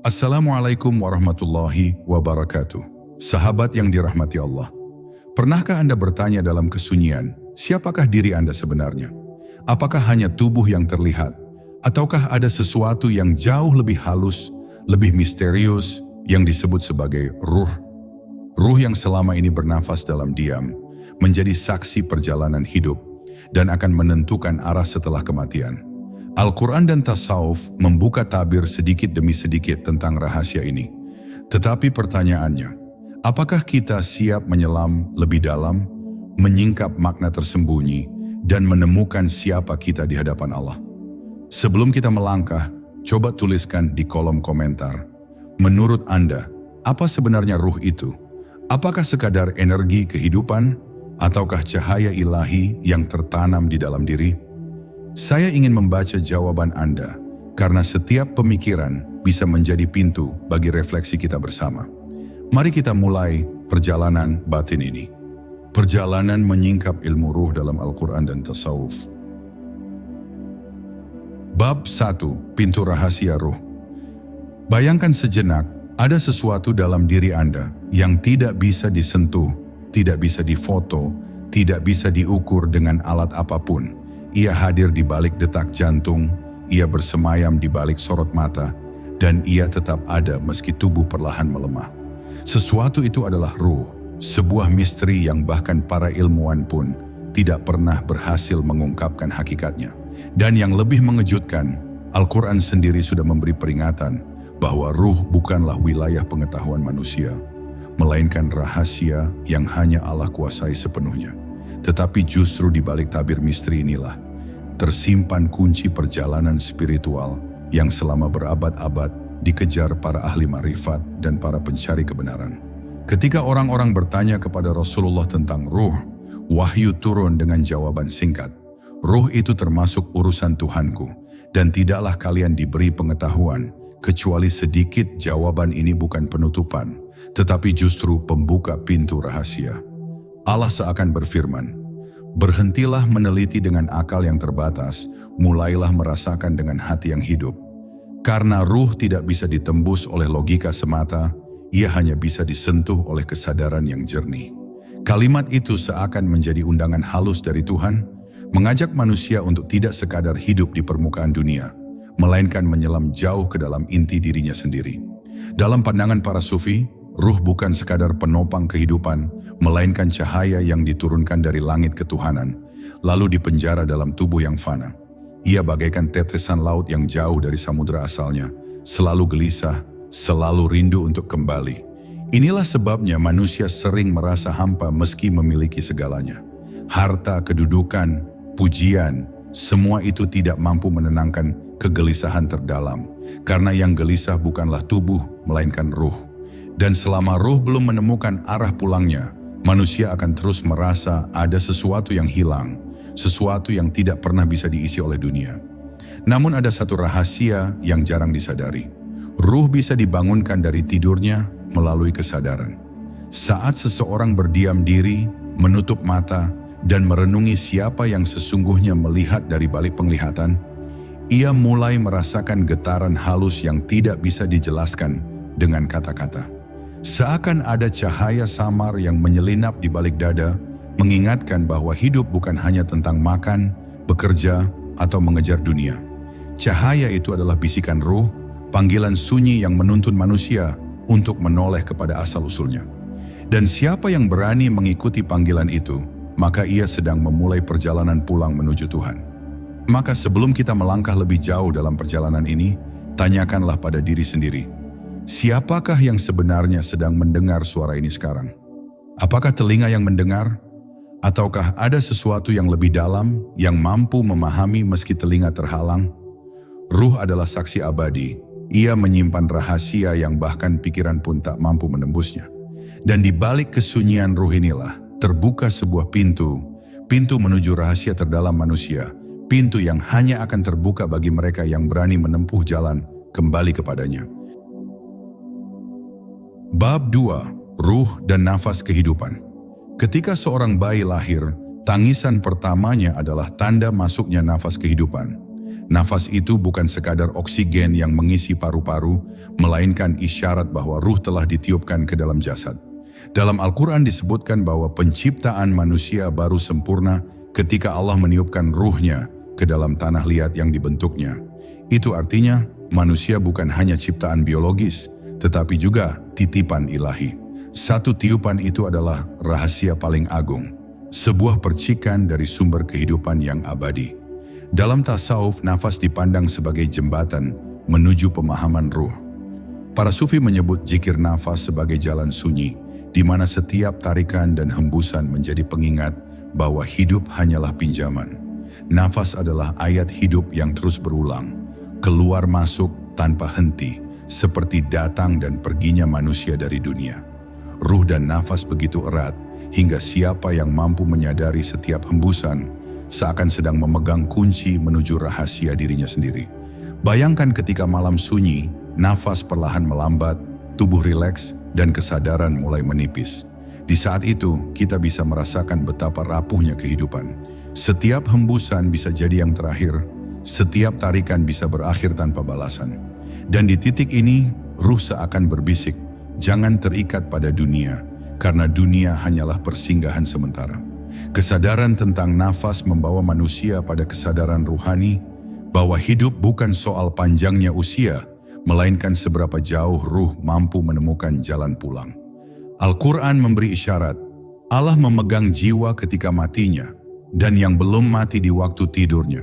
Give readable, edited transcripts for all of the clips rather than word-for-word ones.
Assalamualaikum warahmatullahi wabarakatuh. Sahabat yang dirahmati Allah. Pernahkah Anda bertanya dalam kesunyian, siapakah diri Anda sebenarnya? Apakah hanya tubuh yang terlihat? Ataukah ada sesuatu yang jauh lebih halus, lebih misterius, yang disebut sebagai ruh? Ruh yang selama ini bernafas dalam diam, menjadi saksi perjalanan hidup, dan akan menentukan arah setelah kematian. Al-Quran dan Tasawuf membuka tabir sedikit demi sedikit tentang rahasia ini. Tetapi pertanyaannya, apakah kita siap menyelam lebih dalam, menyingkap makna tersembunyi, dan menemukan siapa kita di hadapan Allah? Sebelum kita melangkah, coba tuliskan di kolom komentar. Menurut Anda, apa sebenarnya ruh itu? Apakah sekadar energi kehidupan, ataukah cahaya ilahi yang tertanam di dalam diri? Saya ingin membaca jawaban Anda, karena setiap pemikiran bisa menjadi pintu bagi refleksi kita bersama. Mari kita mulai perjalanan batin ini. Perjalanan menyingkap ilmu ruh dalam Al-Quran dan Tasawuf. Bab 1. Pintu Rahasia Ruh. Bayangkan sejenak, ada sesuatu dalam diri Anda yang tidak bisa disentuh, tidak bisa difoto, tidak bisa diukur dengan alat apapun. Ia hadir di balik detak jantung, ia bersemayam di balik sorot mata, dan ia tetap ada meski tubuh perlahan melemah. Sesuatu itu adalah ruh, sebuah misteri yang bahkan para ilmuwan pun tidak pernah berhasil mengungkapkan hakikatnya. Dan yang lebih mengejutkan, Al-Quran sendiri sudah memberi peringatan bahwa ruh bukanlah wilayah pengetahuan manusia, melainkan rahasia yang hanya Allah kuasai sepenuhnya. Tetapi justru di balik tabir misteri inilah tersimpan kunci perjalanan spiritual yang selama berabad-abad dikejar para ahli ma'rifat dan para pencari kebenaran. Ketika orang-orang bertanya kepada Rasulullah tentang ruh, wahyu turun dengan jawaban singkat. Ruh itu termasuk urusan Tuhanku, dan tidaklah kalian diberi pengetahuan, kecuali sedikit. Jawaban ini bukan penutupan, tetapi justru pembuka pintu rahasia. Allah seakan berfirman, berhentilah meneliti dengan akal yang terbatas, mulailah merasakan dengan hati yang hidup. Karena ruh tidak bisa ditembus oleh logika semata, ia hanya bisa disentuh oleh kesadaran yang jernih. Kalimat itu seakan menjadi undangan halus dari Tuhan, mengajak manusia untuk tidak sekadar hidup di permukaan dunia, melainkan menyelam jauh ke dalam inti dirinya sendiri. Dalam pandangan para sufi, ruh bukan sekadar penopang kehidupan, melainkan cahaya yang diturunkan dari langit ketuhanan, lalu dipenjara dalam tubuh yang fana. Ia bagaikan tetesan laut yang jauh dari samudera asalnya, selalu gelisah, selalu rindu untuk kembali. Inilah sebabnya manusia sering merasa hampa meski memiliki segalanya. Harta, kedudukan, pujian, semua itu tidak mampu menenangkan kegelisahan terdalam, karena yang gelisah bukanlah tubuh, melainkan ruh. Dan selama ruh belum menemukan arah pulangnya, manusia akan terus merasa ada sesuatu yang hilang, sesuatu yang tidak pernah bisa diisi oleh dunia. Namun ada satu rahasia yang jarang disadari. Ruh bisa dibangunkan dari tidurnya melalui kesadaran. Saat seseorang berdiam diri, menutup mata, dan merenungi siapa yang sesungguhnya melihat dari balik penglihatan, ia mulai merasakan getaran halus yang tidak bisa dijelaskan dengan kata-kata. Seakan ada cahaya samar yang menyelinap di balik dada, mengingatkan bahwa hidup bukan hanya tentang makan, bekerja, atau mengejar dunia. Cahaya itu adalah bisikan ruh, panggilan sunyi yang menuntun manusia untuk menoleh kepada asal-usulnya. Dan siapa yang berani mengikuti panggilan itu, maka ia sedang memulai perjalanan pulang menuju Tuhan. Maka sebelum kita melangkah lebih jauh dalam perjalanan ini, tanyakanlah pada diri sendiri, siapakah yang sebenarnya sedang mendengar suara ini sekarang? Apakah telinga yang mendengar? Ataukah ada sesuatu yang lebih dalam yang mampu memahami meski telinga terhalang? Ruh adalah saksi abadi. Ia menyimpan rahasia yang bahkan pikiran pun tak mampu menembusnya. Dan di balik kesunyian ruh inilah terbuka sebuah pintu menuju rahasia terdalam manusia, pintu yang hanya akan terbuka bagi mereka yang berani menempuh jalan kembali kepadanya. Bab 2. Ruh dan nafas kehidupan. Ketika seorang bayi lahir, tangisan pertamanya adalah tanda masuknya nafas kehidupan. Nafas itu bukan sekadar oksigen yang mengisi paru-paru, melainkan isyarat bahwa ruh telah ditiupkan ke dalam jasad. Dalam Al-Quran disebutkan bahwa penciptaan manusia baru sempurna ketika Allah meniupkan ruhnya ke dalam tanah liat yang dibentuknya. Itu artinya manusia bukan hanya ciptaan biologis, tetapi juga titipan ilahi. Satu tiupan itu adalah rahasia paling agung, sebuah percikan dari sumber kehidupan yang abadi. Dalam tasawuf, nafas dipandang sebagai jembatan menuju pemahaman ruh. Para sufi menyebut zikir nafas sebagai jalan sunyi, di mana setiap tarikan dan hembusan menjadi pengingat bahwa hidup hanyalah pinjaman. Nafas adalah ayat hidup yang terus berulang, keluar masuk tanpa henti, seperti datang dan perginya manusia dari dunia. Ruh dan nafas begitu erat, hingga siapa yang mampu menyadari setiap hembusan, seakan sedang memegang kunci menuju rahasia dirinya sendiri. Bayangkan ketika malam sunyi, nafas perlahan melambat, tubuh rileks, dan kesadaran mulai menipis. Di saat itu, kita bisa merasakan betapa rapuhnya kehidupan. Setiap hembusan bisa jadi yang terakhir, setiap tarikan bisa berakhir tanpa balasan. Dan di titik ini, ruh seakan berbisik, jangan terikat pada dunia, karena dunia hanyalah persinggahan sementara. Kesadaran tentang nafas membawa manusia pada kesadaran ruhani bahwa hidup bukan soal panjangnya usia, melainkan seberapa jauh ruh mampu menemukan jalan pulang. Al-Quran memberi isyarat, Allah memegang jiwa ketika matinya, dan yang belum mati di waktu tidurnya.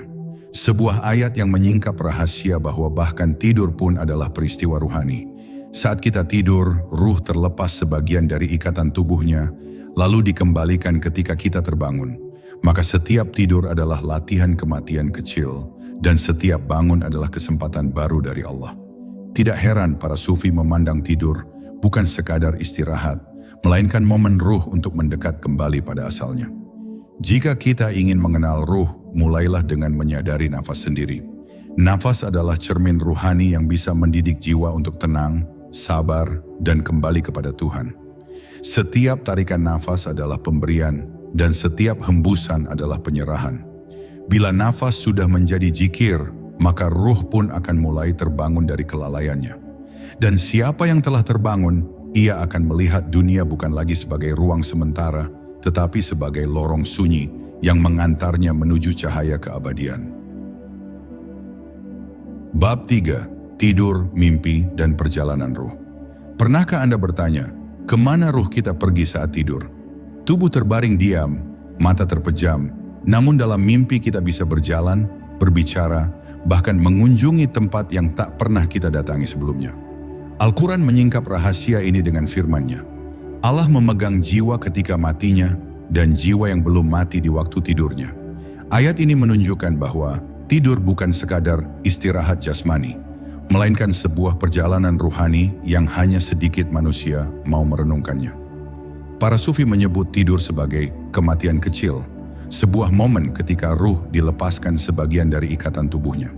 Sebuah ayat yang menyingkap rahasia bahwa bahkan tidur pun adalah peristiwa ruhani. Saat kita tidur, ruh terlepas sebagian dari ikatan tubuhnya, lalu dikembalikan ketika kita terbangun. Maka setiap tidur adalah latihan kematian kecil, dan setiap bangun adalah kesempatan baru dari Allah. Tidak heran para sufi memandang tidur bukan sekadar istirahat, melainkan momen ruh untuk mendekat kembali pada asalnya. Jika kita ingin mengenal ruh, mulailah dengan menyadari nafas sendiri. Nafas adalah cermin ruhani yang bisa mendidik jiwa untuk tenang, sabar, dan kembali kepada Tuhan. Setiap tarikan nafas adalah pemberian, dan setiap hembusan adalah penyerahan. Bila nafas sudah menjadi zikir, maka ruh pun akan mulai terbangun dari kelalaiannya. Dan siapa yang telah terbangun, ia akan melihat dunia bukan lagi sebagai ruang sementara, tetapi sebagai lorong sunyi yang mengantarnya menuju cahaya keabadian. Bab 3. Tidur, mimpi, dan perjalanan ruh. Pernahkah Anda bertanya, kemana ruh kita pergi saat tidur? Tubuh terbaring diam, mata terpejam, namun dalam mimpi kita bisa berjalan, berbicara, bahkan mengunjungi tempat yang tak pernah kita datangi sebelumnya. Al-Quran menyingkap rahasia ini dengan firman-Nya. Allah memegang jiwa ketika matinya dan jiwa yang belum mati di waktu tidurnya. Ayat ini menunjukkan bahwa tidur bukan sekadar istirahat jasmani, melainkan sebuah perjalanan ruhani yang hanya sedikit manusia mau merenungkannya. Para sufi menyebut tidur sebagai kematian kecil, sebuah momen ketika ruh dilepaskan sebagian dari ikatan tubuhnya.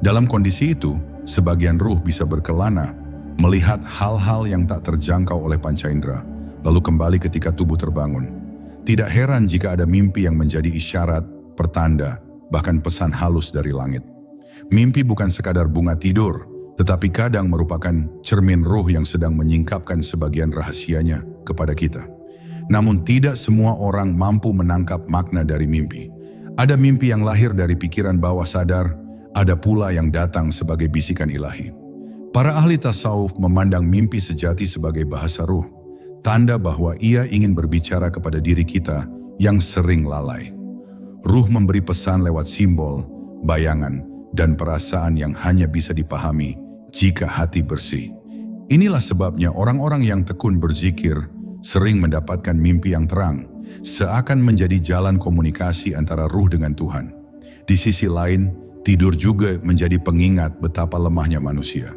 Dalam kondisi itu, sebagian ruh bisa berkelana, melihat hal-hal yang tak terjangkau oleh panca indera, lalu kembali ketika tubuh terbangun. Tidak heran jika ada mimpi yang menjadi isyarat, pertanda, bahkan pesan halus dari langit. Mimpi bukan sekadar bunga tidur, tetapi kadang merupakan cermin ruh yang sedang menyingkapkan sebagian rahasianya kepada kita. Namun tidak semua orang mampu menangkap makna dari mimpi. Ada mimpi yang lahir dari pikiran bawah sadar, ada pula yang datang sebagai bisikan ilahi. Para ahli tasawuf memandang mimpi sejati sebagai bahasa ruh, tanda bahwa ia ingin berbicara kepada diri kita yang sering lalai. Ruh memberi pesan lewat simbol, bayangan, dan perasaan yang hanya bisa dipahami jika hati bersih. Inilah sebabnya orang-orang yang tekun berzikir sering mendapatkan mimpi yang terang, seakan menjadi jalan komunikasi antara ruh dengan Tuhan. Di sisi lain, tidur juga menjadi pengingat betapa lemahnya manusia.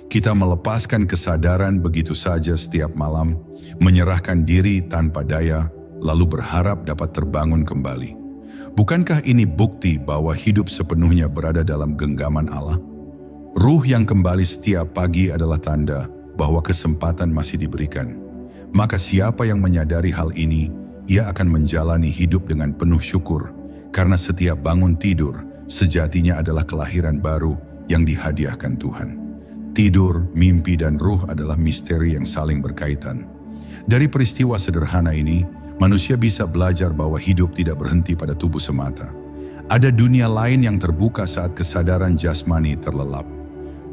Kita melepaskan kesadaran begitu saja setiap malam, menyerahkan diri tanpa daya, lalu berharap dapat terbangun kembali. Bukankah ini bukti bahwa hidup sepenuhnya berada dalam genggaman Allah? Ruh yang kembali setiap pagi adalah tanda bahwa kesempatan masih diberikan. Maka siapa yang menyadari hal ini, ia akan menjalani hidup dengan penuh syukur, karena setiap bangun tidur sejatinya adalah kelahiran baru yang dihadiahkan Tuhan. Tidur, mimpi, dan ruh adalah misteri yang saling berkaitan. Dari peristiwa sederhana ini, manusia bisa belajar bahwa hidup tidak berhenti pada tubuh semata. Ada dunia lain yang terbuka saat kesadaran jasmani terlelap.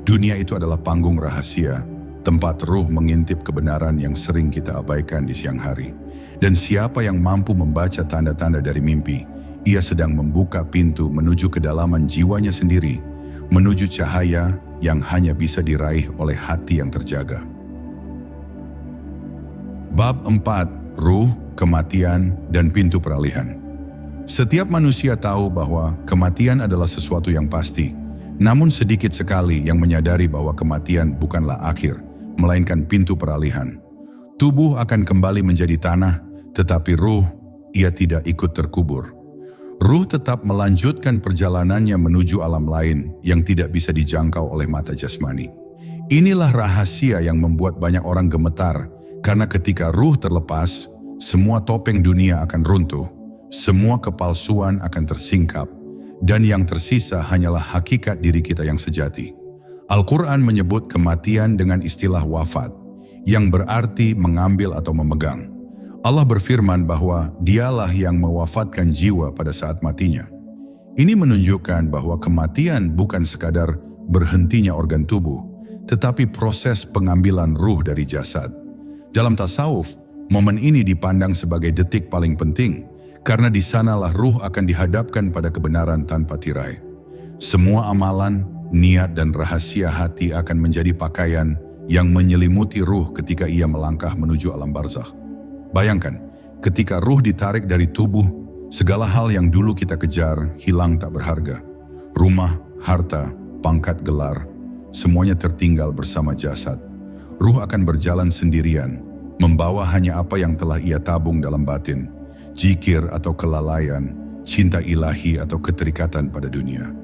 Dunia itu adalah panggung rahasia, tempat ruh mengintip kebenaran yang sering kita abaikan di siang hari. Dan siapa yang mampu membaca tanda-tanda dari mimpi, ia sedang membuka pintu menuju kedalaman jiwanya sendiri, menuju cahaya yang hanya bisa diraih oleh hati yang terjaga. Bab 4. Ruh, kematian, dan pintu peralihan. Setiap manusia tahu bahwa kematian adalah sesuatu yang pasti, namun sedikit sekali yang menyadari bahwa kematian bukanlah akhir, melainkan pintu peralihan. Tubuh akan kembali menjadi tanah, tetapi ruh, ia tidak ikut terkubur. Ruh tetap melanjutkan perjalanannya menuju alam lain yang tidak bisa dijangkau oleh mata jasmani. Inilah rahasia yang membuat banyak orang gemetar, karena ketika ruh terlepas, semua topeng dunia akan runtuh, semua kepalsuan akan tersingkap, dan yang tersisa hanyalah hakikat diri kita yang sejati. Al-Quran menyebut kematian dengan istilah wafat, yang berarti mengambil atau memegang. Allah berfirman bahwa dialah yang mewafatkan jiwa pada saat matinya. Ini menunjukkan bahwa kematian bukan sekadar berhentinya organ tubuh, tetapi proses pengambilan ruh dari jasad. Dalam tasawuf, momen ini dipandang sebagai detik paling penting, karena di sanalah ruh akan dihadapkan pada kebenaran tanpa tirai. Semua amalan, niat, dan rahasia hati akan menjadi pakaian yang menyelimuti ruh ketika ia melangkah menuju alam barzakh. Bayangkan, ketika ruh ditarik dari tubuh, segala hal yang dulu kita kejar hilang tak berharga. Rumah, harta, pangkat, gelar, semuanya tertinggal bersama jasad. Ruh akan berjalan sendirian, membawa hanya apa yang telah ia tabung dalam batin, zikir atau kelalaian, cinta ilahi atau keterikatan pada dunia.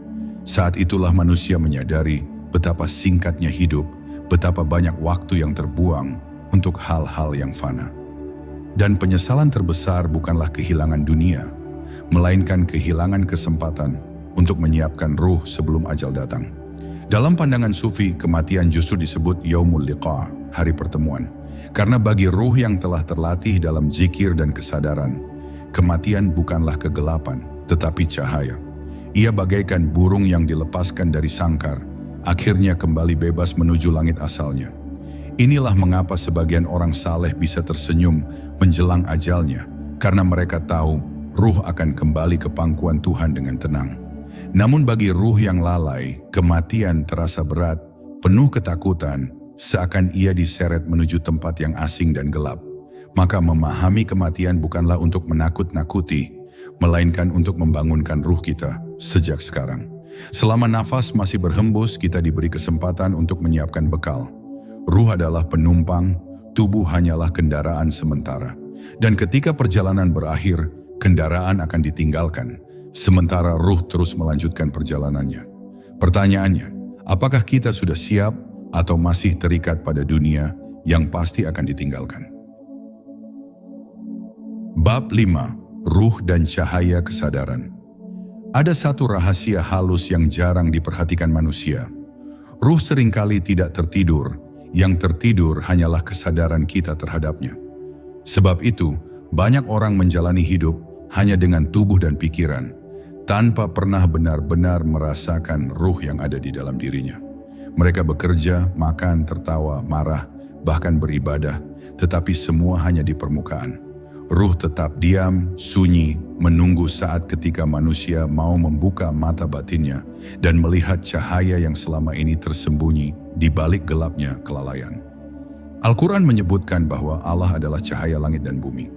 Saat itulah manusia menyadari betapa singkatnya hidup, betapa banyak waktu yang terbuang untuk hal-hal yang fana. Dan penyesalan terbesar bukanlah kehilangan dunia, melainkan kehilangan kesempatan untuk menyiapkan ruh sebelum ajal datang. Dalam pandangan sufi, kematian justru disebut yaumul liqa, hari pertemuan. Karena bagi ruh yang telah terlatih dalam zikir dan kesadaran, kematian bukanlah kegelapan, tetapi cahaya. Ia bagaikan burung yang dilepaskan dari sangkar, akhirnya kembali bebas menuju langit asalnya. Inilah mengapa sebagian orang saleh bisa tersenyum menjelang ajalnya, karena mereka tahu ruh akan kembali ke pangkuan Tuhan dengan tenang. Namun bagi ruh yang lalai, kematian terasa berat, penuh ketakutan, seakan ia diseret menuju tempat yang asing dan gelap. Maka memahami kematian bukanlah untuk menakut-nakuti, melainkan untuk membangunkan ruh kita sejak sekarang. Selama nafas masih berhembus, kita diberi kesempatan untuk menyiapkan bekal. Ruh adalah penumpang, tubuh hanyalah kendaraan sementara. Dan ketika perjalanan berakhir, kendaraan akan ditinggalkan, sementara ruh terus melanjutkan perjalanannya. Pertanyaannya, apakah kita sudah siap atau masih terikat pada dunia yang pasti akan ditinggalkan? Bab 5. Ruh dan cahaya kesadaran. Ada satu rahasia halus yang jarang diperhatikan manusia. Ruh seringkali tidak tertidur, yang tertidur hanyalah kesadaran kita terhadapnya. Sebab itu, banyak orang menjalani hidup hanya dengan tubuh dan pikiran, tanpa pernah benar-benar merasakan ruh yang ada di dalam dirinya. Mereka bekerja, makan, tertawa, marah, bahkan beribadah, tetapi semua hanya di permukaan. Ruh tetap diam, sunyi, menunggu saat ketika manusia mau membuka mata batinnya dan melihat cahaya yang selama ini tersembunyi di balik gelapnya kelalaian. Al-Quran menyebutkan bahwa Allah adalah cahaya langit dan bumi.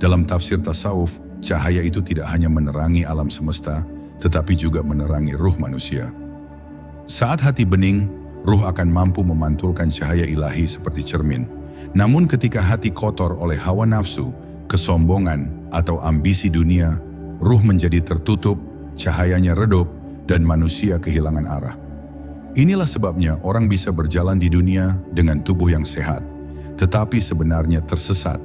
Dalam tafsir tasawuf, cahaya itu tidak hanya menerangi alam semesta, tetapi juga menerangi ruh manusia. Saat hati bening, ruh akan mampu memantulkan cahaya ilahi seperti cermin. Namun ketika hati kotor oleh hawa nafsu, kesombongan, atau ambisi dunia, ruh menjadi tertutup, cahayanya redup, dan manusia kehilangan arah. Inilah sebabnya orang bisa berjalan di dunia dengan tubuh yang sehat, tetapi sebenarnya tersesat,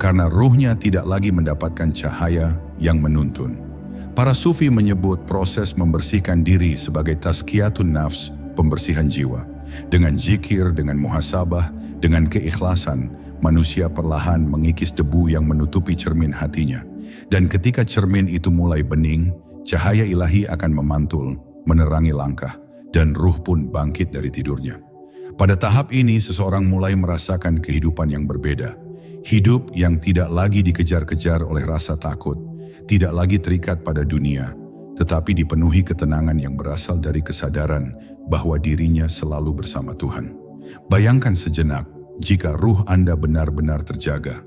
karena ruhnya tidak lagi mendapatkan cahaya yang menuntun. Para sufi menyebut proses membersihkan diri sebagai tazkiyatun nafs, pembersihan jiwa. Dengan zikir, dengan muhasabah, dengan keikhlasan, manusia perlahan mengikis debu yang menutupi cermin hatinya. Dan ketika cermin itu mulai bening, cahaya ilahi akan memantul, menerangi langkah, dan ruh pun bangkit dari tidurnya. Pada tahap ini, seseorang mulai merasakan kehidupan yang berbeda. Hidup yang tidak lagi dikejar-kejar oleh rasa takut, tidak lagi terikat pada dunia, tetapi dipenuhi ketenangan yang berasal dari kesadaran bahwa dirinya selalu bersama Tuhan. Bayangkan sejenak, jika ruh Anda benar-benar terjaga,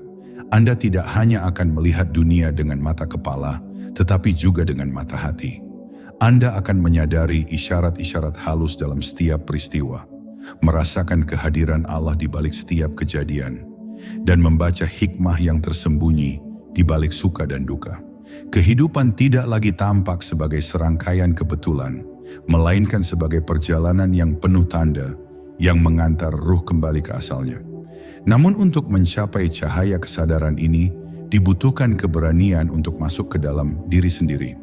Anda tidak hanya akan melihat dunia dengan mata kepala, tetapi juga dengan mata hati. Anda akan menyadari isyarat-isyarat halus dalam setiap peristiwa, merasakan kehadiran Allah di balik setiap kejadian, dan membaca hikmah yang tersembunyi di balik suka dan duka. Kehidupan tidak lagi tampak sebagai serangkaian kebetulan, melainkan sebagai perjalanan yang penuh tanda yang mengantar ruh kembali ke asalnya. Namun untuk mencapai cahaya kesadaran ini, dibutuhkan keberanian untuk masuk ke dalam diri sendiri.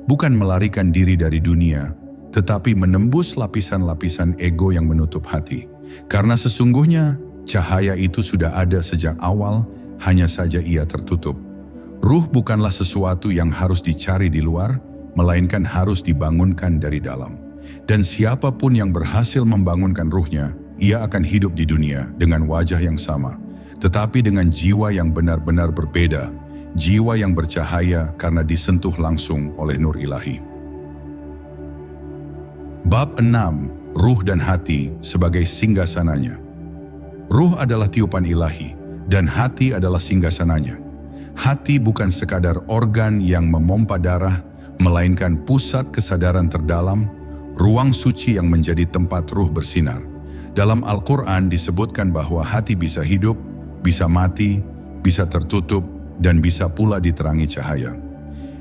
Bukan melarikan diri dari dunia, tetapi menembus lapisan-lapisan ego yang menutup hati. Karena sesungguhnya cahaya itu sudah ada sejak awal, hanya saja ia tertutup. Ruh bukanlah sesuatu yang harus dicari di luar, melainkan harus dibangunkan dari dalam. Dan siapapun yang berhasil membangunkan ruhnya, ia akan hidup di dunia dengan wajah yang sama, tetapi dengan jiwa yang benar-benar berbeda, jiwa yang bercahaya karena disentuh langsung oleh nur ilahi. Bab 6. Ruh dan hati sebagai singgasananya. Ruh adalah tiupan ilahi, dan hati adalah singgasananya. Hati bukan sekadar organ yang memompa darah, melainkan pusat kesadaran terdalam, ruang suci yang menjadi tempat ruh bersinar. Dalam Al-Quran disebutkan bahwa hati bisa hidup, bisa mati, bisa tertutup, dan bisa pula diterangi cahaya.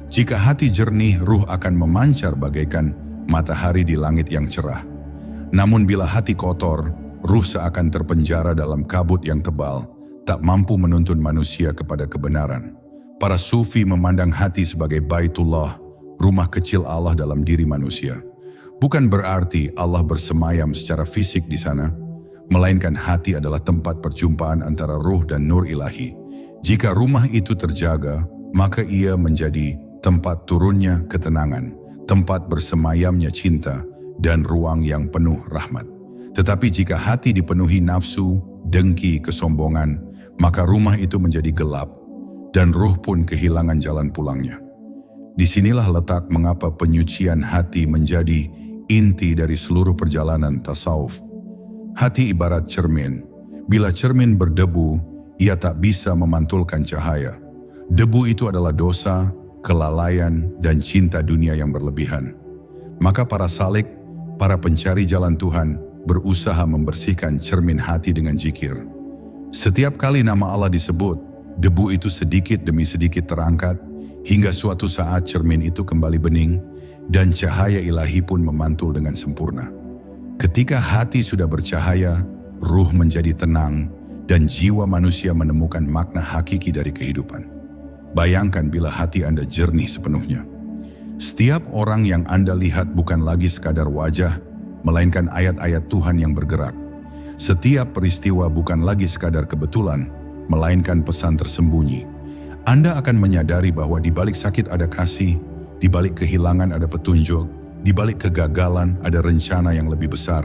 Jika hati jernih, ruh akan memancar bagaikan matahari di langit yang cerah. Namun bila hati kotor, ruh seakan terpenjara dalam kabut yang tebal, tak mampu menuntun manusia kepada kebenaran. Para sufi memandang hati sebagai Baitullah, rumah kecil Allah dalam diri manusia. Bukan berarti Allah bersemayam secara fisik di sana, melainkan hati adalah tempat perjumpaan antara ruh dan nur ilahi. Jika rumah itu terjaga, maka ia menjadi tempat turunnya ketenangan, tempat bersemayamnya cinta, dan ruang yang penuh rahmat. Tetapi jika hati dipenuhi nafsu, dengki, kesombongan, maka rumah itu menjadi gelap, dan ruh pun kehilangan jalan pulangnya. Disinilah letak mengapa penyucian hati menjadi inti dari seluruh perjalanan tasawuf. Hati ibarat cermin. Bila cermin berdebu, ia tak bisa memantulkan cahaya. Debu itu adalah dosa, kelalaian, dan cinta dunia yang berlebihan. Maka para salik, para pencari jalan Tuhan, berusaha membersihkan cermin hati dengan zikir. Setiap kali nama Allah disebut, debu itu sedikit demi sedikit terangkat, hingga suatu saat cermin itu kembali bening, dan cahaya ilahi pun memantul dengan sempurna. Ketika hati sudah bercahaya, ruh menjadi tenang, dan jiwa manusia menemukan makna hakiki dari kehidupan. Bayangkan bila hati Anda jernih sepenuhnya. Setiap orang yang Anda lihat bukan lagi sekadar wajah, melainkan ayat-ayat Tuhan yang bergerak. Setiap peristiwa bukan lagi sekadar kebetulan, melainkan pesan tersembunyi. Anda akan menyadari bahwa di balik sakit ada kasih, di balik kehilangan ada petunjuk, di balik kegagalan ada rencana yang lebih besar.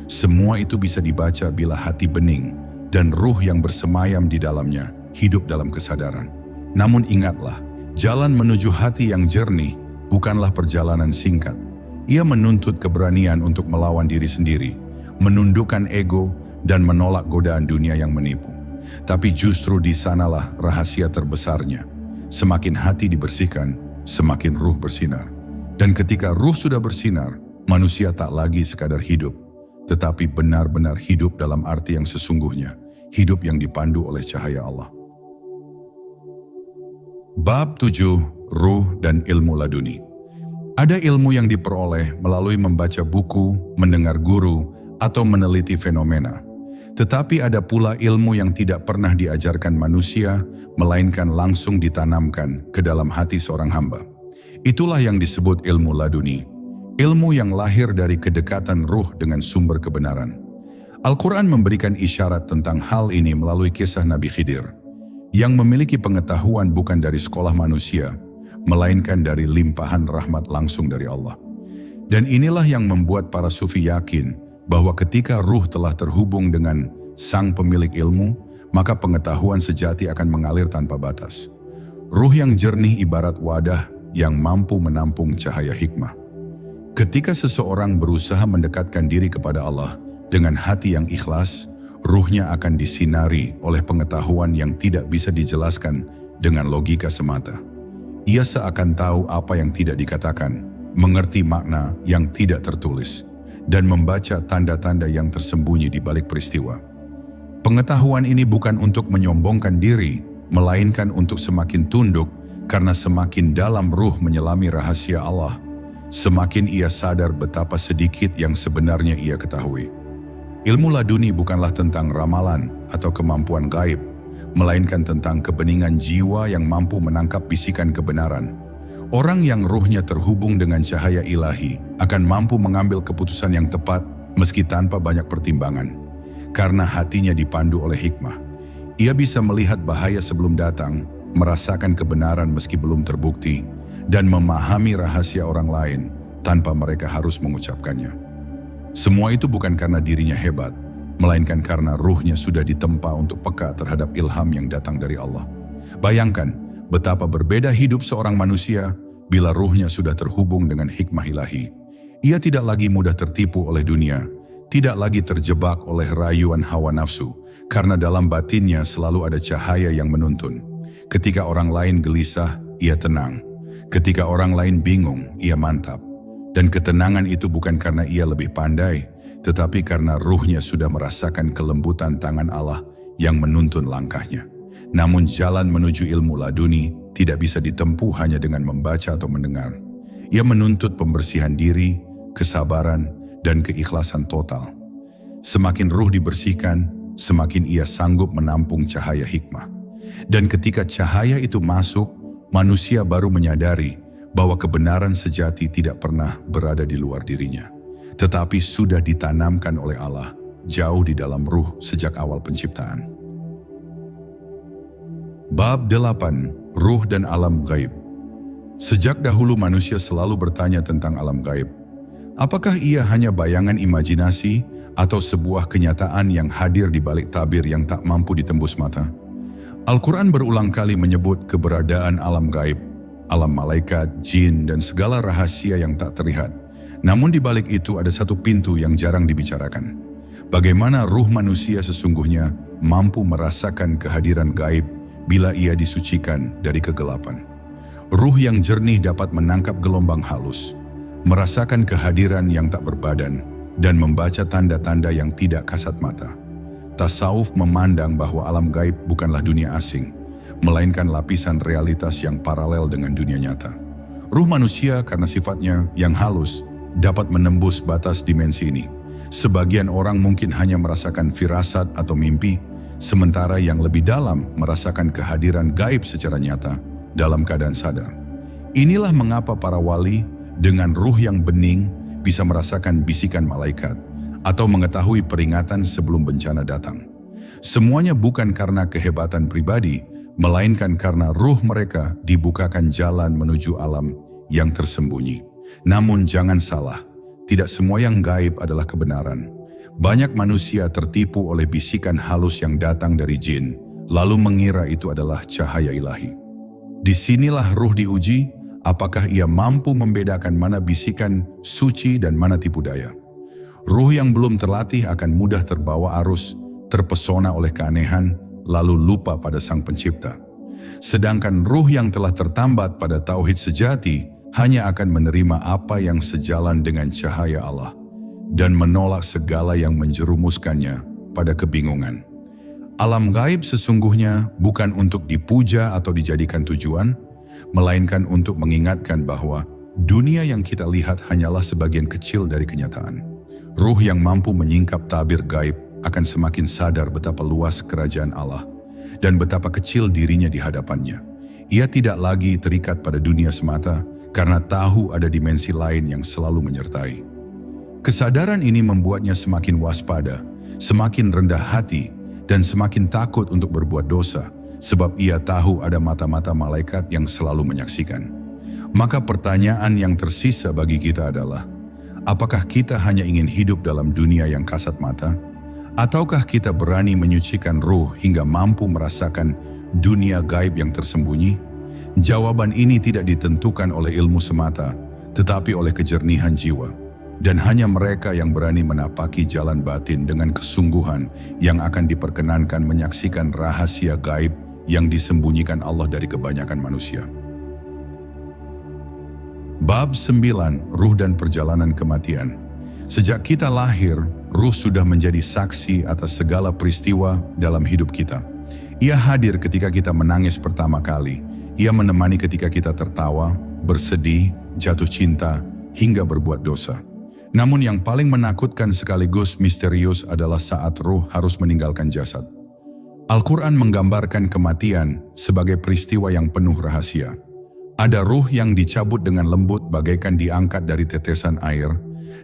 Semua itu bisa dibaca bila hati bening, dan ruh yang bersemayam di dalamnya hidup dalam kesadaran. Namun ingatlah, jalan menuju hati yang jernih bukanlah perjalanan singkat. Ia menuntut keberanian untuk melawan diri sendiri, menundukkan ego, dan menolak godaan dunia yang menipu. Tapi justru di sanalah rahasia terbesarnya. Semakin hati dibersihkan, semakin ruh bersinar. Dan ketika ruh sudah bersinar, manusia tak lagi sekadar hidup, tetapi benar-benar hidup dalam arti yang sesungguhnya, hidup yang dipandu oleh cahaya Allah. Bab 7. Ruh dan ilmu laduni. Ada ilmu yang diperoleh melalui membaca buku, mendengar guru, atau meneliti fenomena. Tetapi ada pula ilmu yang tidak pernah diajarkan manusia, melainkan langsung ditanamkan ke dalam hati seorang hamba. Itulah yang disebut ilmu laduni, ilmu yang lahir dari kedekatan ruh dengan sumber kebenaran. Al-Quran memberikan isyarat tentang hal ini melalui kisah Nabi Khidir, yang memiliki pengetahuan bukan dari sekolah manusia, melainkan dari limpahan rahmat langsung dari Allah. Dan inilah yang membuat para sufi yakin bahwa ketika ruh telah terhubung dengan sang pemilik ilmu, maka pengetahuan sejati akan mengalir tanpa batas. Ruh yang jernih ibarat wadah yang mampu menampung cahaya hikmah. Ketika seseorang berusaha mendekatkan diri kepada Allah dengan hati yang ikhlas, ruhnya akan disinari oleh pengetahuan yang tidak bisa dijelaskan dengan logika semata. Ia seakan tahu apa yang tidak dikatakan, mengerti makna yang tidak tertulis, dan membaca tanda-tanda yang tersembunyi di balik peristiwa. Pengetahuan ini bukan untuk menyombongkan diri, melainkan untuk semakin tunduk, karena semakin dalam ruh menyelami rahasia Allah, semakin ia sadar betapa sedikit yang sebenarnya ia ketahui. Ilmu laduni bukanlah tentang ramalan atau kemampuan gaib, melainkan tentang kebeningan jiwa yang mampu menangkap bisikan kebenaran. Orang yang ruhnya terhubung dengan cahaya ilahi akan mampu mengambil keputusan yang tepat meski tanpa banyak pertimbangan. Karena hatinya dipandu oleh hikmah, ia bisa melihat bahaya sebelum datang, merasakan kebenaran meski belum terbukti, dan memahami rahasia orang lain tanpa mereka harus mengucapkannya. Semua itu bukan karena dirinya hebat, melainkan karena ruhnya sudah ditempa untuk peka terhadap ilham yang datang dari Allah. Bayangkan betapa berbeda hidup seorang manusia bila ruhnya sudah terhubung dengan hikmah ilahi. Ia tidak lagi mudah tertipu oleh dunia, tidak lagi terjebak oleh rayuan hawa nafsu, karena dalam batinnya selalu ada cahaya yang menuntun. Ketika orang lain gelisah, ia tenang. Ketika orang lain bingung, ia mantap. Dan ketenangan itu bukan karena ia lebih pandai, tetapi karena ruhnya sudah merasakan kelembutan tangan Allah yang menuntun langkahnya. Namun jalan menuju ilmu laduni tidak bisa ditempuh hanya dengan membaca atau mendengar. Ia menuntut pembersihan diri, kesabaran, dan keikhlasan total. Semakin ruh dibersihkan, semakin ia sanggup menampung cahaya hikmah. Dan ketika cahaya itu masuk, manusia baru menyadari bahwa kebenaran sejati tidak pernah berada di luar dirinya, tetapi sudah ditanamkan oleh Allah jauh di dalam ruh sejak awal penciptaan. Bab 8. Ruh dan Alam Gaib. Sejak dahulu manusia selalu bertanya tentang alam gaib. Apakah ia hanya bayangan imajinasi atau sebuah kenyataan yang hadir di balik tabir yang tak mampu ditembus mata? Al-Quran berulang kali menyebut keberadaan alam gaib, alam malaikat, jin, dan segala rahasia yang tak terlihat. Namun di balik itu ada satu pintu yang jarang dibicarakan. Bagaimana ruh manusia sesungguhnya mampu merasakan kehadiran gaib bila ia disucikan dari kegelapan. Ruh yang jernih dapat menangkap gelombang halus, merasakan kehadiran yang tak berbadan, dan membaca tanda-tanda yang tidak kasat mata. Tasawuf memandang bahwa alam gaib bukanlah dunia asing, melainkan lapisan realitas yang paralel dengan dunia nyata. Ruh manusia karena sifatnya yang halus dapat menembus batas dimensi ini. Sebagian orang mungkin hanya merasakan firasat atau mimpi, sementara yang lebih dalam merasakan kehadiran gaib secara nyata dalam keadaan sadar. Inilah mengapa para wali dengan ruh yang bening bisa merasakan bisikan malaikat atau mengetahui peringatan sebelum bencana datang. Semuanya bukan karena kehebatan pribadi, melainkan karena ruh mereka dibukakan jalan menuju alam yang tersembunyi. Namun jangan salah, tidak semua yang gaib adalah kebenaran. Banyak manusia tertipu oleh bisikan halus yang datang dari jin, lalu mengira itu adalah cahaya ilahi. Disinilah ruh diuji. Apakah ia mampu membedakan mana bisikan suci dan mana tipu daya? Ruh yang belum terlatih akan mudah terbawa arus, terpesona oleh keanehan, lalu lupa pada Sang Pencipta. Sedangkan ruh yang telah tertambat pada tauhid sejati hanya akan menerima apa yang sejalan dengan cahaya Allah dan menolak segala yang menjerumuskannya pada kebingungan. Alam gaib sesungguhnya bukan untuk dipuja atau dijadikan tujuan, melainkan untuk mengingatkan bahwa dunia yang kita lihat hanyalah sebagian kecil dari kenyataan. Ruh yang mampu menyingkap tabir gaib akan semakin sadar betapa luas kerajaan Allah dan betapa kecil dirinya di hadapannya. Ia tidak lagi terikat pada dunia semata karena tahu ada dimensi lain yang selalu menyertai. Kesadaran ini membuatnya semakin waspada, semakin rendah hati, dan semakin takut untuk berbuat dosa, sebab ia tahu ada mata-mata malaikat yang selalu menyaksikan. Maka pertanyaan yang tersisa bagi kita adalah, apakah kita hanya ingin hidup dalam dunia yang kasat mata? Ataukah kita berani menyucikan ruh hingga mampu merasakan dunia gaib yang tersembunyi? Jawaban ini tidak ditentukan oleh ilmu semata, tetapi oleh kejernihan jiwa. Dan hanya mereka yang berani menapaki jalan batin dengan kesungguhan yang akan diperkenankan menyaksikan rahasia gaib yang disembunyikan Allah dari kebanyakan manusia. Bab 9, Ruh dan Perjalanan Kematian. Sejak kita lahir, ruh sudah menjadi saksi atas segala peristiwa dalam hidup kita. Ia hadir ketika kita menangis pertama kali. Ia menemani ketika kita tertawa, bersedih, jatuh cinta, hingga berbuat dosa. Namun yang paling menakutkan sekaligus misterius adalah saat ruh harus meninggalkan jasad. Al-Quran menggambarkan kematian sebagai peristiwa yang penuh rahasia. Ada ruh yang dicabut dengan lembut bagaikan diangkat dari tetesan air,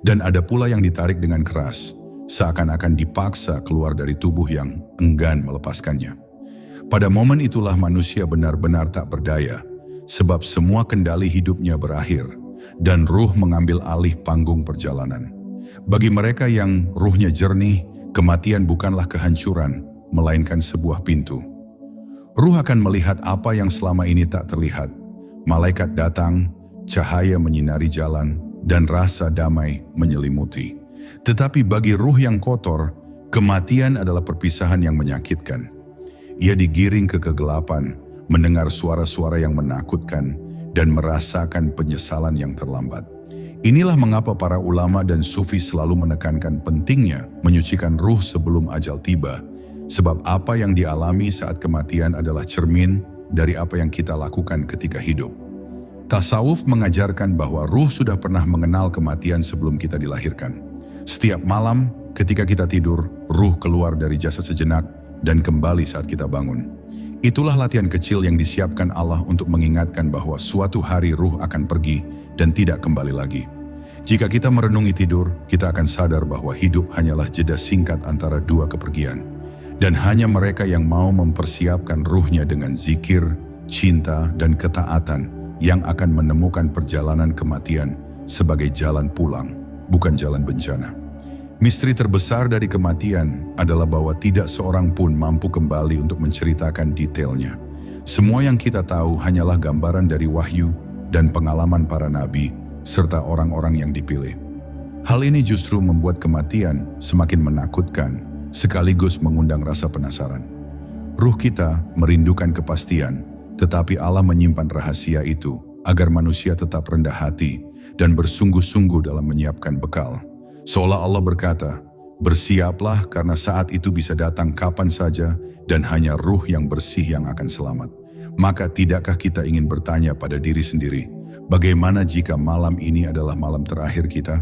dan ada pula yang ditarik dengan keras, seakan-akan dipaksa keluar dari tubuh yang enggan melepaskannya. Pada momen itulah manusia benar-benar tak berdaya, sebab semua kendali hidupnya berakhir, dan ruh mengambil alih panggung perjalanan. Bagi mereka yang ruhnya jernih, kematian bukanlah kehancuran, melainkan sebuah pintu. Ruh akan melihat apa yang selama ini tak terlihat. Malaikat datang, cahaya menyinari jalan, dan rasa damai menyelimuti. Tetapi bagi ruh yang kotor, kematian adalah perpisahan yang menyakitkan. Ia digiring ke kegelapan, mendengar suara-suara yang menakutkan, dan merasakan penyesalan yang terlambat. Inilah mengapa para ulama dan sufi selalu menekankan pentingnya menyucikan ruh sebelum ajal tiba, sebab apa yang dialami saat kematian adalah cermin dari apa yang kita lakukan ketika hidup. Tasawuf mengajarkan bahwa ruh sudah pernah mengenal kematian sebelum kita dilahirkan. Setiap malam ketika kita tidur, ruh keluar dari jasad sejenak dan kembali saat kita bangun. Itulah latihan kecil yang disiapkan Allah untuk mengingatkan bahwa suatu hari ruh akan pergi dan tidak kembali lagi. Jika kita merenungi tidur, kita akan sadar bahwa hidup hanyalah jeda singkat antara dua kepergian. Dan hanya mereka yang mau mempersiapkan ruhnya dengan zikir, cinta, dan ketaatan yang akan menemukan perjalanan kematian sebagai jalan pulang, bukan jalan bencana. Misteri terbesar dari kematian adalah bahwa tidak seorang pun mampu kembali untuk menceritakan detailnya. Semua yang kita tahu hanyalah gambaran dari wahyu dan pengalaman para nabi, serta orang-orang yang dipilih. Hal ini justru membuat kematian semakin menakutkan, sekaligus mengundang rasa penasaran. Ruh kita merindukan kepastian, tetapi Allah menyimpan rahasia itu agar manusia tetap rendah hati dan bersungguh-sungguh dalam menyiapkan bekal. Seolah Allah berkata, bersiaplah karena saat itu bisa datang kapan saja dan hanya ruh yang bersih yang akan selamat. Maka tidakkah kita ingin bertanya pada diri sendiri, bagaimana jika malam ini adalah malam terakhir kita?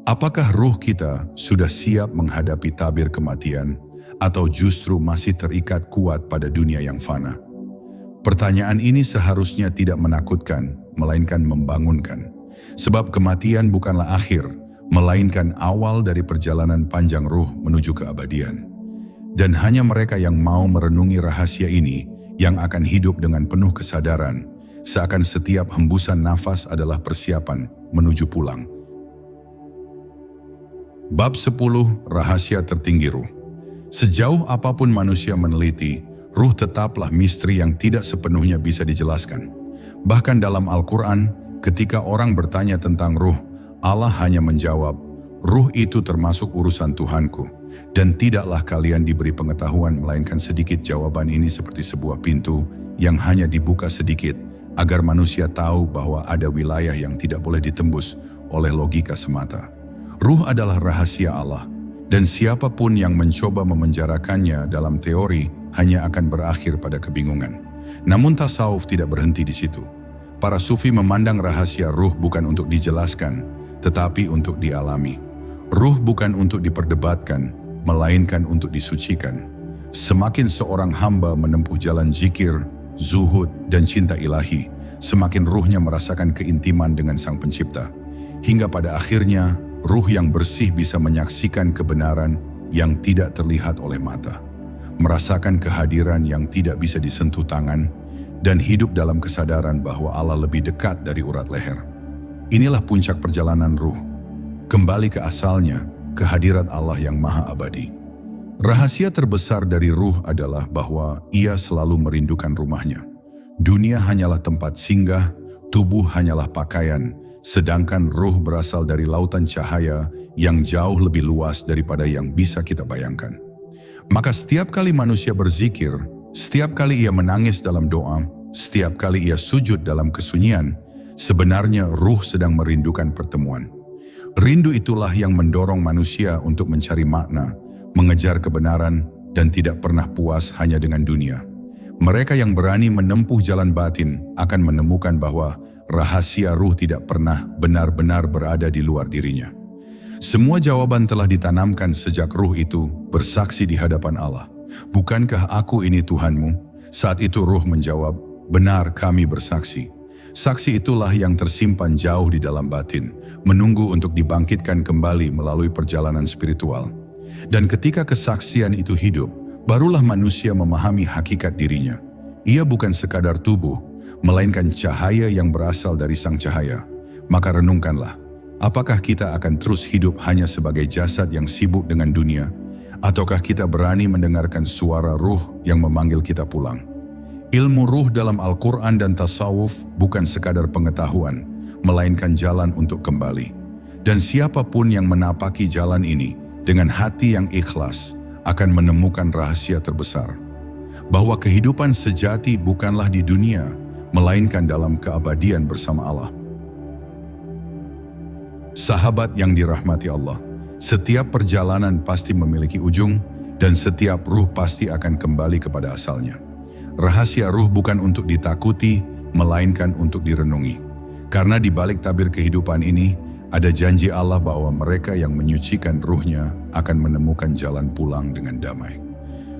Apakah ruh kita sudah siap menghadapi tabir kematian atau justru masih terikat kuat pada dunia yang fana? Pertanyaan ini seharusnya tidak menakutkan, melainkan membangunkan. Sebab kematian bukanlah akhir, melainkan awal dari perjalanan panjang ruh menuju keabadian. Dan hanya mereka yang mau merenungi rahasia ini yang akan hidup dengan penuh kesadaran, seakan setiap hembusan nafas adalah persiapan menuju pulang. Bab 10, Rahasia Tertinggi Ruh. Sejauh apapun manusia meneliti, ruh tetaplah misteri yang tidak sepenuhnya bisa dijelaskan. Bahkan dalam Al-Quran, ketika orang bertanya tentang ruh, Allah hanya menjawab, ruh itu termasuk urusan Tuhanku, dan tidaklah kalian diberi pengetahuan melainkan sedikit. Jawaban ini seperti sebuah pintu yang hanya dibuka sedikit, agar manusia tahu bahwa ada wilayah yang tidak boleh ditembus oleh logika semata. Ruh adalah rahasia Allah, dan siapapun yang mencoba memenjarakannya dalam teori hanya akan berakhir pada kebingungan. Namun tasawuf tidak berhenti di situ. Para sufi memandang rahasia ruh bukan untuk dijelaskan, tetapi untuk dialami. Ruh bukan untuk diperdebatkan, melainkan untuk disucikan. Semakin seorang hamba menempuh jalan zikir, zuhud, dan cinta ilahi, semakin ruhnya merasakan keintiman dengan Sang Pencipta. Hingga pada akhirnya, ruh yang bersih bisa menyaksikan kebenaran yang tidak terlihat oleh mata, merasakan kehadiran yang tidak bisa disentuh tangan, dan hidup dalam kesadaran bahwa Allah lebih dekat dari urat leher. Inilah puncak perjalanan ruh, kembali ke asalnya, kehadirat Allah yang maha abadi. Rahasia terbesar dari ruh adalah bahwa ia selalu merindukan rumahnya. Dunia hanyalah tempat singgah, tubuh hanyalah pakaian, sedangkan ruh berasal dari lautan cahaya yang jauh lebih luas daripada yang bisa kita bayangkan. Maka setiap kali manusia berzikir, setiap kali ia menangis dalam doa, setiap kali ia sujud dalam kesunyian, sebenarnya ruh sedang merindukan pertemuan. Rindu itulah yang mendorong manusia untuk mencari makna, mengejar kebenaran, dan tidak pernah puas hanya dengan dunia. Mereka yang berani menempuh jalan batin akan menemukan bahwa rahasia ruh tidak pernah benar-benar berada di luar dirinya. Semua jawaban telah ditanamkan sejak ruh itu bersaksi di hadapan Allah. "Bukankah aku ini Tuhanmu?" Saat itu ruh menjawab, "Benar, kami bersaksi." Saksi itulah yang tersimpan jauh di dalam batin, menunggu untuk dibangkitkan kembali melalui perjalanan spiritual. Dan ketika kesaksian itu hidup, barulah manusia memahami hakikat dirinya. Ia bukan sekadar tubuh, melainkan cahaya yang berasal dari Sang Cahaya. Maka renungkanlah, apakah kita akan terus hidup hanya sebagai jasad yang sibuk dengan dunia, ataukah kita berani mendengarkan suara ruh yang memanggil kita pulang? Ilmu ruh dalam Al-Quran dan tasawuf bukan sekadar pengetahuan, melainkan jalan untuk kembali. Dan siapapun yang menapaki jalan ini dengan hati yang ikhlas akan menemukan rahasia terbesar, bahwa kehidupan sejati bukanlah di dunia, melainkan dalam keabadian bersama Allah. Sahabat yang dirahmati Allah, setiap perjalanan pasti memiliki ujung, dan setiap ruh pasti akan kembali kepada asalnya. Rahasia ruh bukan untuk ditakuti, melainkan untuk direnungi. Karena di balik tabir kehidupan ini, ada janji Allah bahwa mereka yang menyucikan ruhnya akan menemukan jalan pulang dengan damai.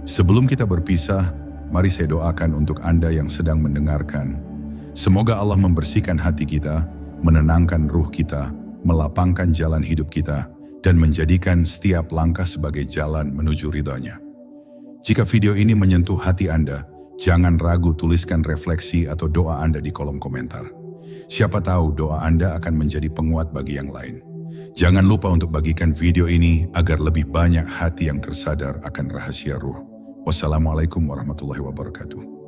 Sebelum kita berpisah, mari saya doakan untuk Anda yang sedang mendengarkan. Semoga Allah membersihkan hati kita, menenangkan ruh kita, melapangkan jalan hidup kita, dan menjadikan setiap langkah sebagai jalan menuju ridha-Nya. Jika video ini menyentuh hati Anda, jangan ragu tuliskan refleksi atau doa Anda di kolom komentar. Siapa tahu doa Anda akan menjadi penguat bagi yang lain. Jangan lupa untuk bagikan video ini agar lebih banyak hati yang tersadar akan rahasia ruh. Wassalamualaikum warahmatullahi wabarakatuh.